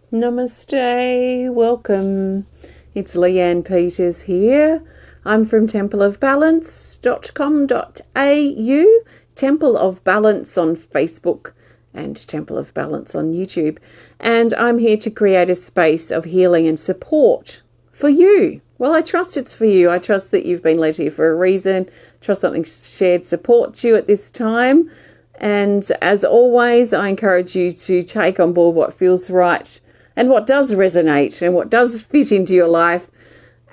Namaste, welcome. It's Leanne Peters here. I'm from templeofbalance.com.au, Temple of Balance on Facebook and Temple of Balance on YouTube. And I'm here to create a space of healing and support for you. Well, I trust it's for you. I trust that you've been led here for a reason. Trust something shared supports you at this time. And as always, I encourage you to take on board what feels right and what does resonate and what does fit into your life,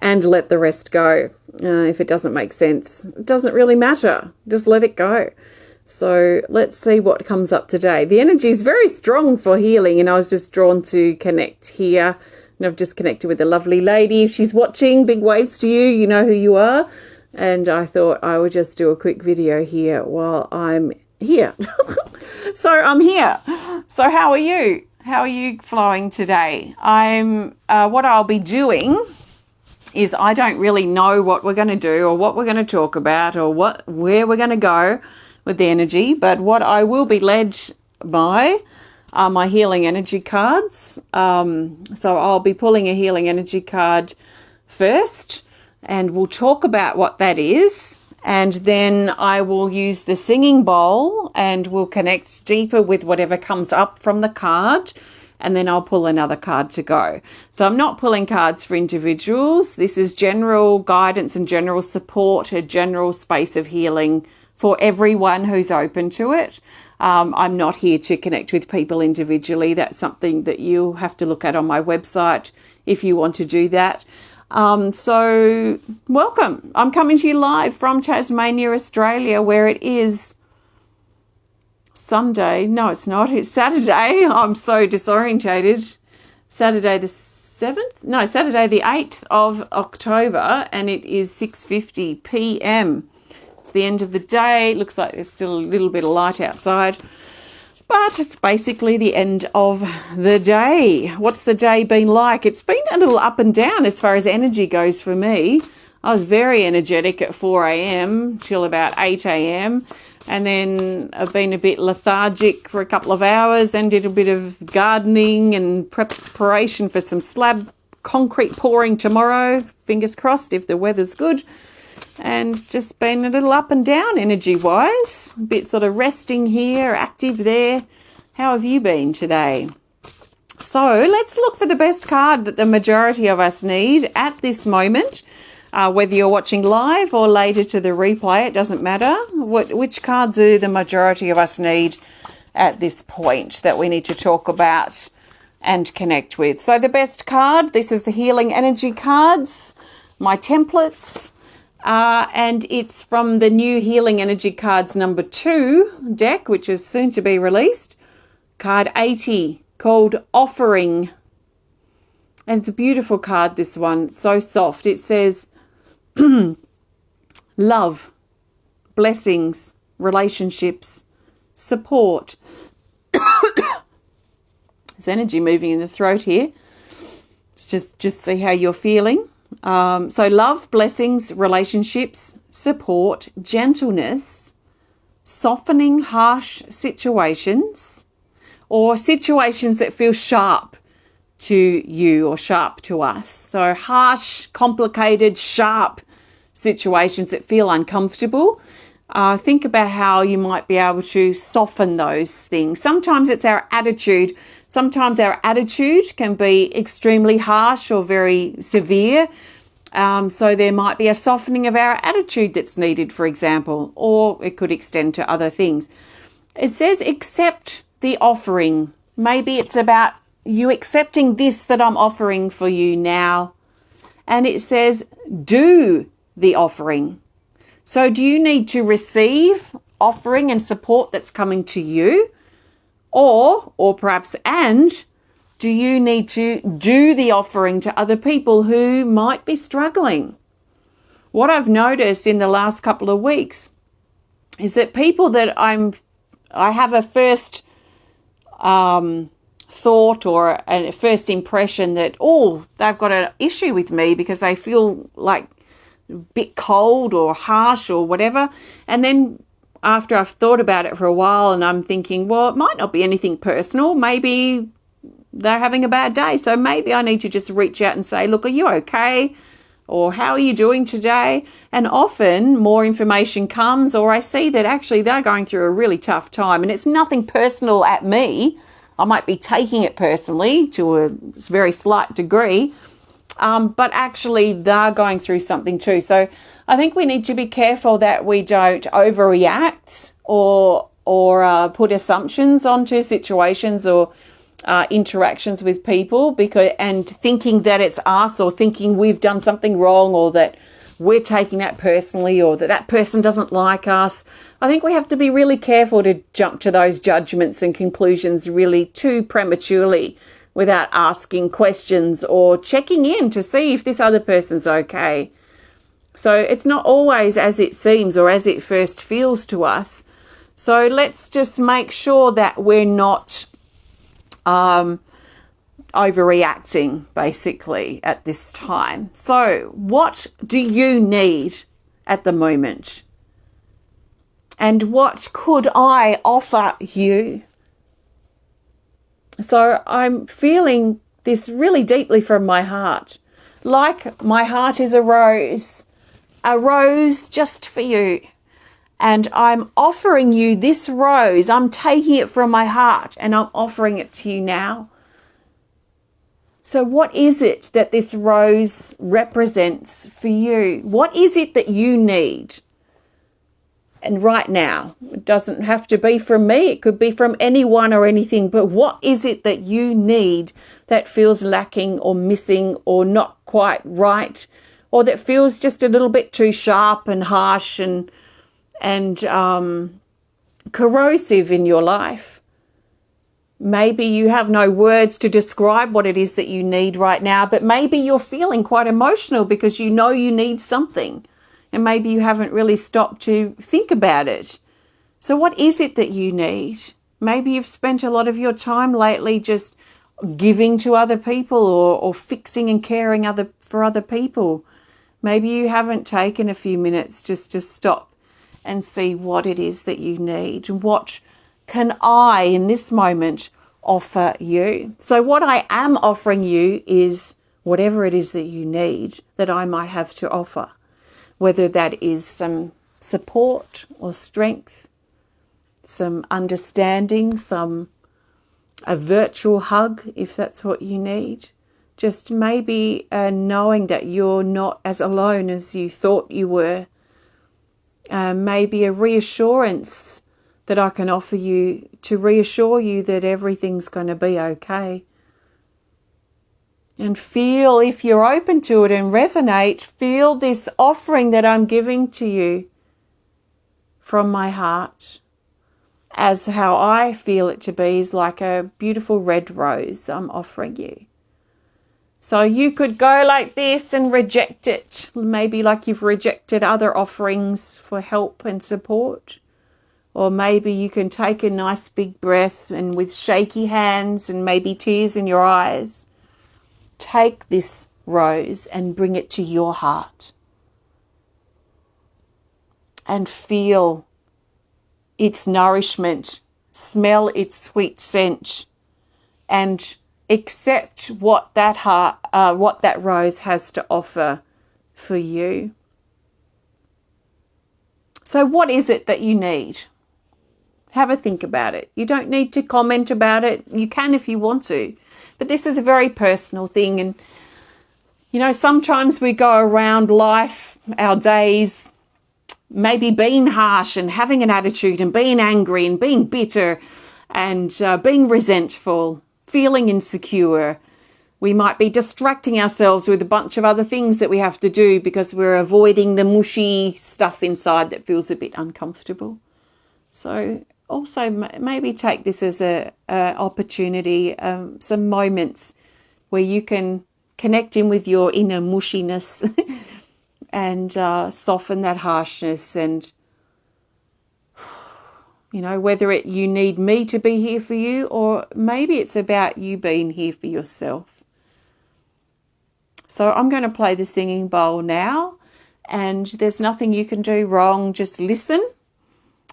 and let the rest go. If it doesn't make sense, it doesn't really matter. Just let it go. So let's see what comes up today. The energy is very strong for healing, and I was just drawn to connect here. And I've just connected with a lovely lady. If she's watching, big waves to you. You know who you are. And I thought I would just do a quick video here while I'm here. So I'm here. So how are you? How are you flowing today? What I'll be doing is, I don't really know what we're going to do or what we're going to talk about or where we're going to go with the energy, but what I will be led by are my healing energy cards. So I'll be pulling a healing energy card first, and we'll talk about what that is. And then I will use the singing bowl and we'll connect deeper with whatever comes up from the card. And then I'll pull another card to go. So I'm not pulling cards for individuals. This is general guidance and general support, a general space of healing for everyone who's open to it. I'm not here to connect with people individually. That's something that you'll have to look at on my website if you want to do that. So welcome. I'm coming to you live from Tasmania, Australia, where it is Sunday. No, it's not. It's Saturday. I'm so disorientated. Saturday the 7th? No, Saturday the 8th of October, and it is 6:50 p.m. It's the end of the day. It looks like there's still a little bit of light outside, but it's basically the end of the day. What's the day been like? It's been a little up and down as far as energy goes for me. I was very energetic at 4 a.m. till about 8 a.m. And then I've been a bit lethargic for a couple of hours, then did a bit of gardening and preparation for some slab concrete pouring tomorrow. Fingers crossed if the weather's good. And just been a little up and down energy-wise. A bit sort of resting here, active there. How have you been today? So let's look for the best card that the majority of us need at this moment. Whether you're watching live or later to the replay, it doesn't matter. Which card do the majority of us need at this point that we need to talk about and connect with? So the best card, this is the Healing Energy cards, my templates. And it's from the new Healing Energy Cards number 2 deck, which is soon to be released. Card 80, called Offering. And it's a beautiful card, this one, so soft. It says, love, blessings, relationships, support. There's energy moving in the throat here. Let's just see how you're feeling. So love, blessings, relationships, support, gentleness, softening harsh situations, or situations that feel sharp to you or sharp to us. So harsh, complicated, sharp situations that feel uncomfortable. Think about how you might be able to soften those things. Sometimes it's our attitude. Sometimes our attitude can be extremely harsh or very severe. So there might be a softening of our attitude that's needed, for example, or it could extend to other things. It says accept the offering. Maybe it's about you accepting this that I'm offering for you now. And it says do the offering. So do you need to receive offering and support that's coming to you? Or perhaps, and do you need to do the offering to other people who might be struggling? What I've noticed in the last couple of weeks is that people that I have a first thought or a first impression that, they've got an issue with me because they feel like a bit cold or harsh or whatever. And then after I've thought about it for a while and I'm thinking, well, it might not be anything personal. Maybe they're having a bad day. So maybe I need to just reach out and say, look, are you okay? Or how are you doing today? And often more information comes, or I see that actually they're going through a really tough time, and it's nothing personal at me. I might be taking it personally to a very slight degree, but actually they're going through something too. So I think we need to be careful that we don't overreact or put assumptions onto situations or interactions with people, and thinking that it's us, or thinking we've done something wrong, or that we're taking that personally, or that person doesn't like us. I think we have to be really careful to jump to those judgments and conclusions really too prematurely without asking questions or checking in to see if this other person's okay. So it's not always as it seems or as it first feels to us. So let's just make sure that we're not overreacting, basically, at this time. So what do you need at the moment? And what could I offer you? So I'm feeling this really deeply from my heart. Like my heart is a rose just for you. And I'm offering you this rose. I'm taking it from my heart and I'm offering it to you now. So what is it that this rose represents for you? What is it that you need? And right now, it doesn't have to be from me. It could be from anyone or anything. But what is it that you need that feels lacking or missing or not quite right, or that feels just a little bit too sharp and harsh and corrosive in your life? Maybe you have no words to describe what it is that you need right now, but maybe you're feeling quite emotional because you know you need something, and maybe you haven't really stopped to think about it. So what is it that you need? Maybe you've spent a lot of your time lately just giving to other people or fixing and caring for other people. Maybe you haven't taken a few minutes just to stop and see what it is that you need. What can I, in this moment, offer you? So what I am offering you is whatever it is that you need that I might have to offer, whether that is some support or strength, some understanding, a virtual hug, if that's what you need. Just maybe knowing that you're not as alone as you thought you were. Maybe a reassurance that I can offer you to reassure you that everything's going to be okay. And feel, if you're open to it and resonate, feel this offering that I'm giving to you from my heart, as how I feel it to be, is like a beautiful red rose I'm offering you. So you could go like this and reject it, maybe like you've rejected other offerings for help and support. Or maybe you can take a nice big breath and with shaky hands and maybe tears in your eyes, take this rose and bring it to your heart. And feel its nourishment, smell its sweet scent, and accept what that rose has to offer for you. So what is it that you need? Have a think about it. You don't need to comment about it. You can if you want to. But this is a very personal thing. And, sometimes we go around life, our days, maybe being harsh and having an attitude and being angry and being bitter and being resentful, feeling insecure. We might be distracting ourselves with a bunch of other things that we have to do because we're avoiding the mushy stuff inside that feels a bit uncomfortable. So also maybe take this as a opportunity, some moments where you can connect in with your inner mushiness and soften that harshness. And whether you need me to be here for you, or maybe it's about you being here for yourself. So I'm going to play the singing bowl now, and there's nothing you can do wrong. Just listen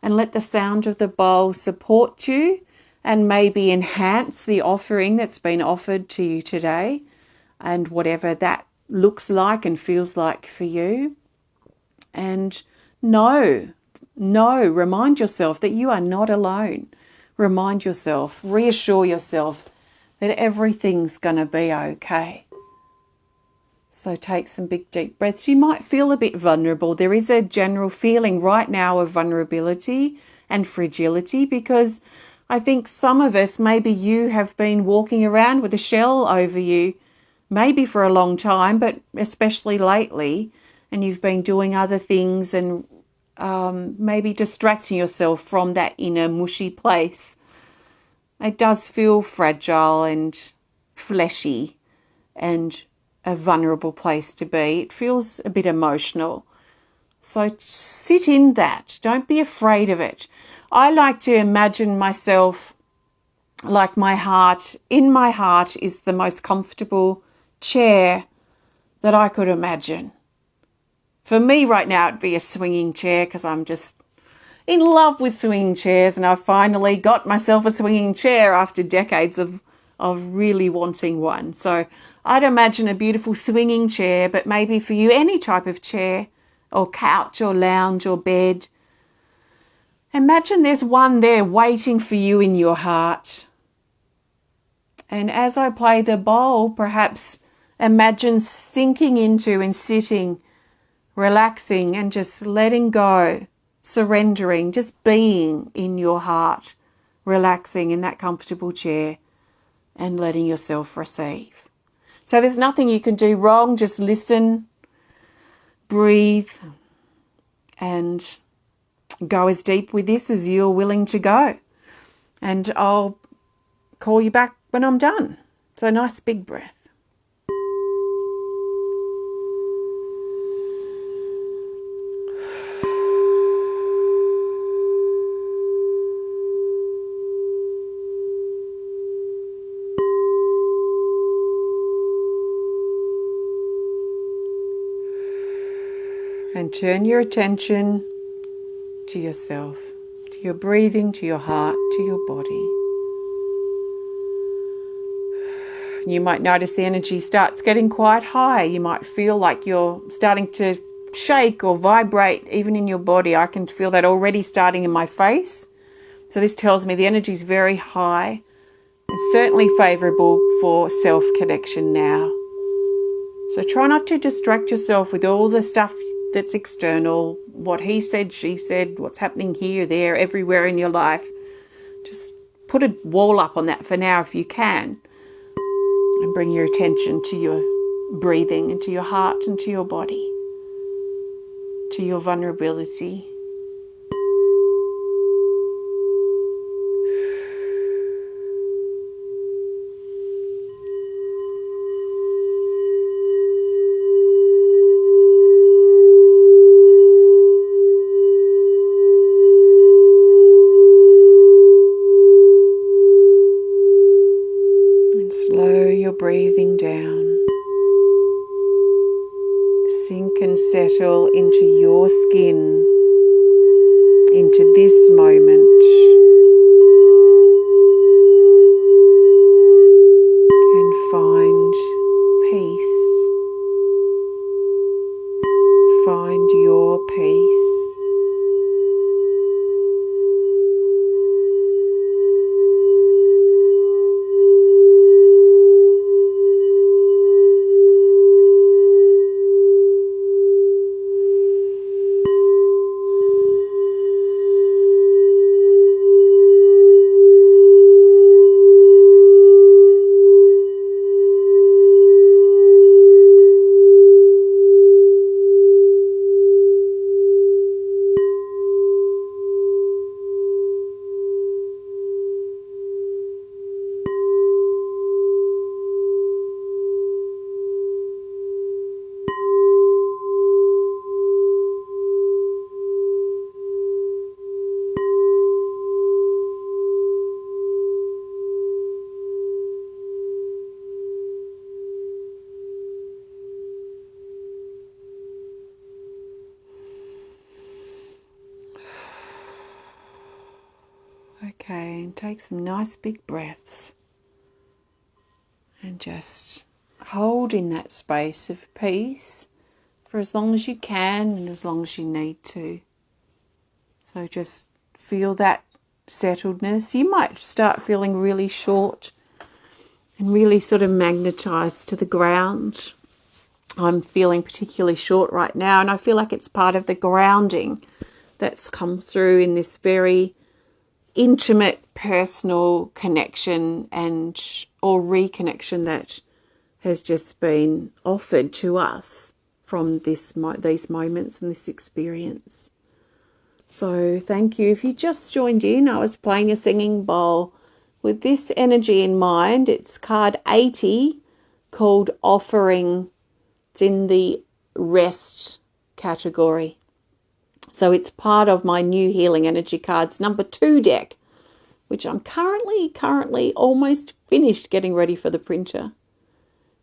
and let the sound of the bowl support you and maybe enhance the offering that's been offered to you today, and whatever that looks like and feels like for you. And remind yourself that you are not alone. Remind yourself, reassure yourself that everything's going to be okay. So take some big deep breaths. You might feel a bit vulnerable. There is a general feeling right now of vulnerability and fragility, because I think some of us, maybe you have been walking around with a shell over you, maybe for a long time, but especially lately, and you've been doing other things and maybe distracting yourself from that inner mushy place. It does feel fragile and fleshy and a vulnerable place to be. It feels a bit emotional. So sit in that. Don't be afraid of it. I like to imagine myself like my heart. In my heart is the most comfortable chair that I could imagine. For me right now, it'd be a swinging chair, because I'm just in love with swinging chairs, and I finally got myself a swinging chair after decades of really wanting one. So I'd imagine a beautiful swinging chair, but maybe for you, any type of chair or couch or lounge or bed. Imagine there's one there waiting for you in your heart. And as I play the bowl, perhaps imagine sinking into and sitting, relaxing and just letting go, surrendering, just being in your heart, relaxing in that comfortable chair and letting yourself receive. So there's nothing you can do wrong. Just listen, breathe, and go as deep with this as you're willing to go. And I'll call you back when I'm done. So nice big breath. And turn your attention to yourself, to your breathing, to your heart, to your body. You might notice the energy starts getting quite high. You might feel like you're starting to shake or vibrate even in your body. I can feel that already starting in my face. So this tells me the energy is very high and certainly favourable for self-connection now. So try not to distract yourself with all the stuff that's external, what he said, she said, what's happening here, there, everywhere in your life. Just put a wall up on that for now if you can, and bring your attention to your breathing and to your heart and to your body, to your vulnerability. Slow your breathing down. Sink and settle into your skin, into this moment. And find peace. Find your peace. take some nice big breaths and just hold in that space of peace for as long as you can and as long as you need to. So just feel that settledness. You might start feeling really short and really sort of magnetized to the ground. I'm feeling particularly short right now, and I feel like it's part of the grounding that's come through in this very intimate personal connection or reconnection that has just been offered to us from these moments and this experience. So thank you. If you just joined in, I was playing a singing bowl with this energy in mind. It's card 80, called Offering. It's in the rest category. So it's part of my new Healing Energy Cards number 2 deck, which I'm currently almost finished getting ready for the printer.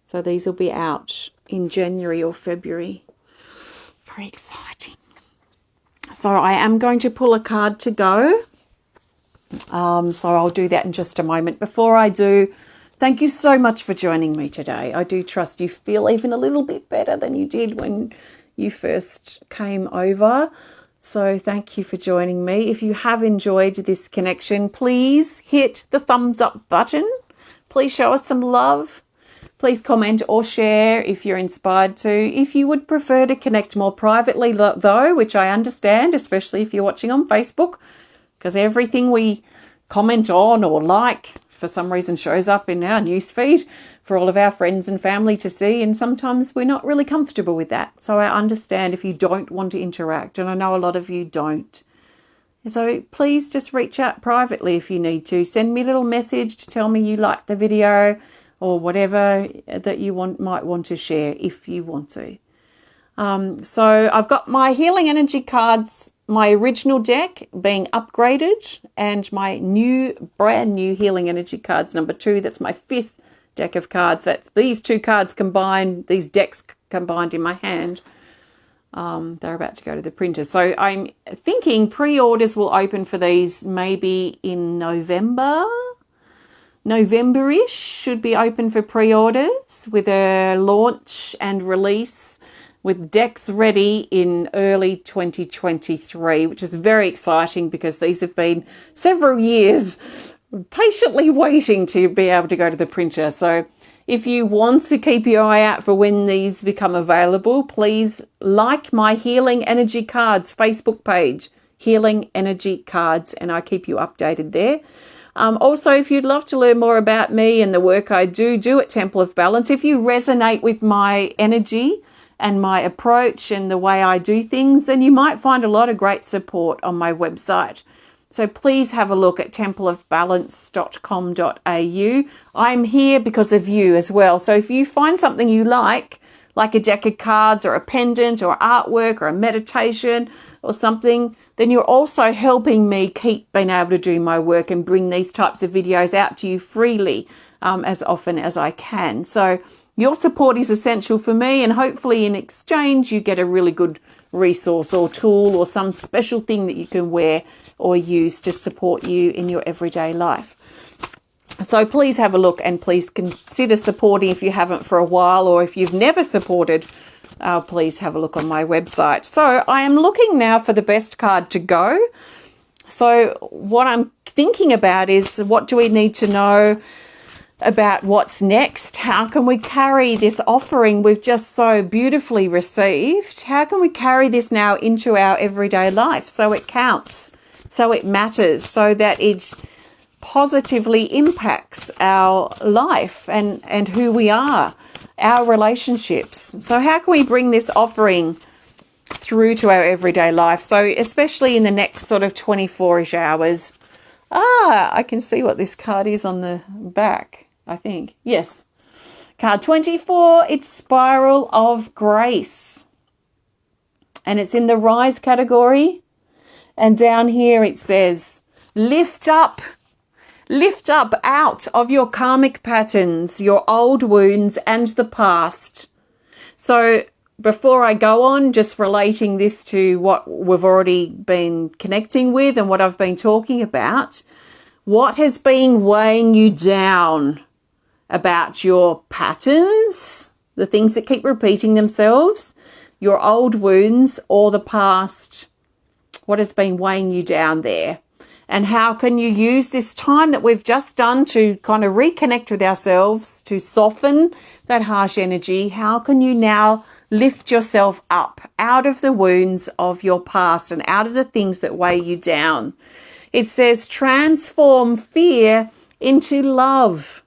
So these will be out in January or February. Very exciting. So I am going to pull a card to go. So I'll do that in just a moment. Before I do, thank you so much for joining me today. I do trust you feel even a little bit better than you did when you first came over. So thank you for joining me. If you have enjoyed this connection, please hit the thumbs up button. Please show us some love. Please comment or share if you're inspired to. If you would prefer to connect more privately, though, which I understand, especially if you're watching on Facebook, because everything we comment on or like for some reason shows up in our newsfeed for all of our friends and family to see, and sometimes we're not really comfortable with that. So I understand if you don't want to interact, and I know a lot of you don't. So please just reach out privately if you need to. Send me a little message to tell me you liked the video or whatever that you might want to share if you want to. So I've got my Healing Energy cards, my original deck being upgraded, and my brand new Healing Energy cards number 2. That's my 5th deck of cards. That's these 2 cards combined, these decks combined in my hand. They're about to go to the printer. So I'm thinking pre-orders will open for these maybe in November-ish should be open for pre-orders, with a launch and release with decks ready in early 2023, which is very exciting because these have been several years patiently waiting to be able to go to the printer. So if you want to keep your eye out for when these become available, please like my Healing Energy Cards Facebook page, Healing Energy Cards, and I keep you updated there. Also, if you'd love to learn more about me and the work I do at Temple of Balance, if you resonate with my energy and my approach and the way I do things, then you might find a lot of great support on my website. So please have a look at templeofbalance.com.au. I'm here because of you as well. So if you find something you like a deck of cards or a pendant or artwork or a meditation or something, then you're also helping me keep being able to do my work and bring these types of videos out to you freely as often as I can. So your support is essential for me, and hopefully in exchange you get a really good resource or tool or some special thing that you can wear or use to support you in your everyday life. So please have a look, and please consider supporting if you haven't for a while, or if you've never supported, please have a look on my website. So I am looking now for the best card to go. So what I'm thinking about is, what do we need to know about what's next? How can we carry this offering we've just so beautifully received? How can we carry this now into our everyday life so it counts, so it matters, so that it positively impacts our life and who we are, our relationships? So how can we bring this offering through to our everyday life? So especially in the next sort of 24-ish hours. I can see what this card is on the back, I think. Yes. Card 24, it's Spiral of Grace. And it's in the Rise category. And down here it says, lift up out of your karmic patterns, your old wounds and the past. So before I go on, just relating this to what we've already been connecting with and what I've been talking about, What has been weighing you down about your patterns, the things that keep repeating themselves, your old wounds, or the past? What has been weighing you down there? And how can you use this time that we've just done to kind of reconnect with ourselves, to soften that harsh energy? How can you now lift yourself up out of the wounds of your past and out of the things that weigh you down? It says, transform fear into love.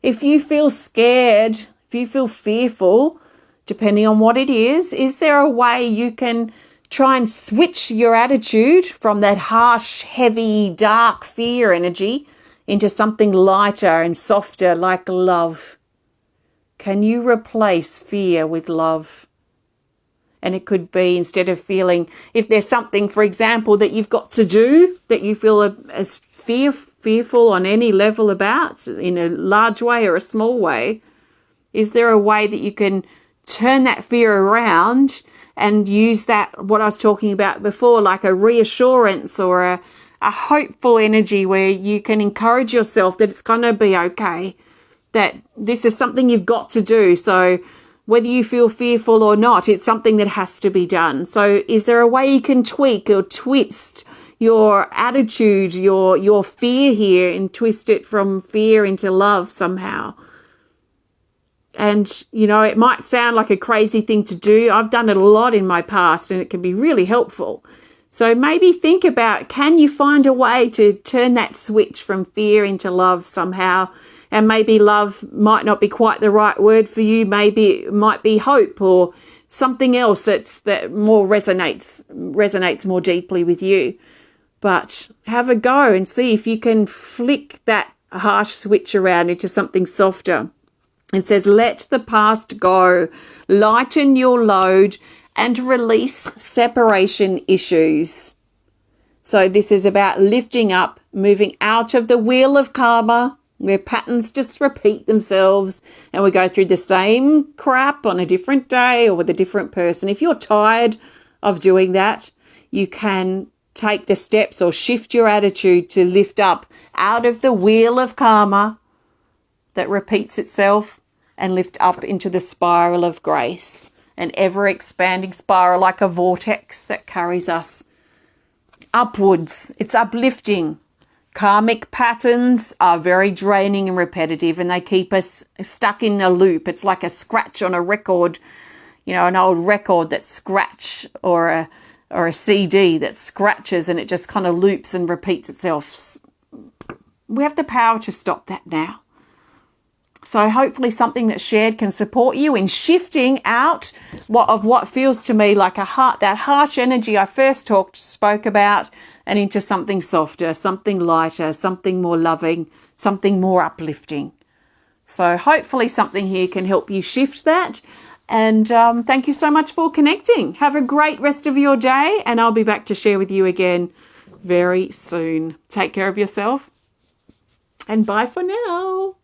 If you feel scared, if you feel fearful, depending on what it is there a way you can try and switch your attitude from that harsh, heavy, dark fear energy into something lighter and softer like love? Can you replace fear with love? And it could be, instead of feeling, if there's something, for example, that you've got to do that you feel as fearful on any level about, in a large way or a small way, is there a way that you can turn that fear around and use that, what I was talking about before, like a reassurance or a hopeful energy where you can encourage yourself that it's going to be okay, that this is something you've got to do. So whether you feel fearful or not, it's something that has to be done. So is there a way you can tweak or twist your attitude, your fear here, and twist it from fear into love somehow? And, you know, it might sound like a crazy thing to do. I've done it a lot in my past and it can be really helpful. So maybe think about, can you find a way to turn that switch from fear into love somehow? And maybe love might not be quite the right word for you. Maybe it might be hope or something else that more resonates more deeply with you. But have a go and see if you can flick that harsh switch around into something softer. It says, let the past go, lighten your load, and release separation issues. So this is about lifting up, moving out of the wheel of karma, where patterns just repeat themselves and we go through the same crap on a different day or with a different person. If you're tired of doing that, you can take the steps or shift your attitude to lift up out of the wheel of karma that repeats itself and lift up into the spiral of grace, an ever-expanding spiral like a vortex that carries us upwards. It's uplifting. Karmic patterns are very draining and repetitive, and they keep us stuck in a loop. It's like a scratch on a record, you know, an old record that scratch, or a CD that scratches and it just kind of loops and repeats itself. We have the power to stop that now. So hopefully something that's shared can support you in shifting out of what feels to me like that harsh energy I first spoke about, and into something softer, something lighter, something more loving, something more uplifting. So hopefully something here can help you shift that. And thank you so much for connecting. Have a great rest of your day, and I'll be back to share with you again very soon. Take care of yourself, and bye for now.